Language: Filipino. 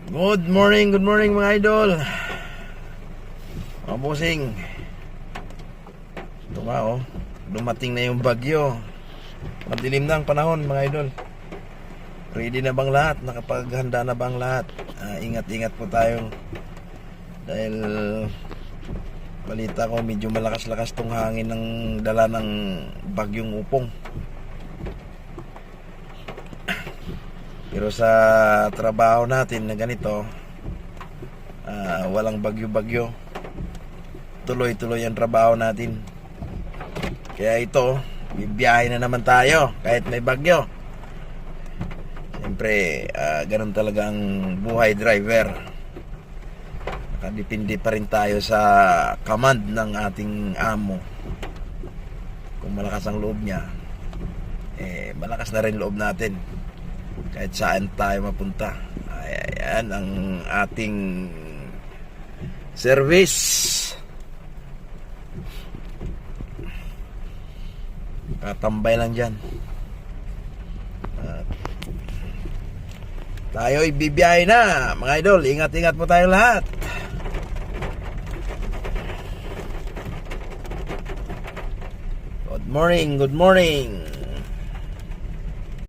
Good morning mga idol. Mga bossing. Ito nga oh, dumating na yung bagyo. Madilim na ang panahon mga idol. Ready na bang lahat? Nakapaghanda na bang lahat? Ingat-ingat po tayo. Dahil balita ko medyo malakas-lakas tong hangin ng dala ng bagyong Upong. Pero sa trabaho natin na ganito, walang bagyo-bagyo. Tuloy-tuloy ang trabaho natin. Kaya ito, bibiyahe na naman tayo kahit may bagyo. Siyempre, ganun talaga ang buhay driver. Nakadepende pa rin tayo sa command ng ating amo. Kung malakas ang loob niya, malakas na rin loob natin. Kahit saan tayo mapunta. Ayan ang ating service. Katambay lang dyan. Tayo ibibiyahe na mga idol. Ingat-ingat po tayo lahat. Good morning.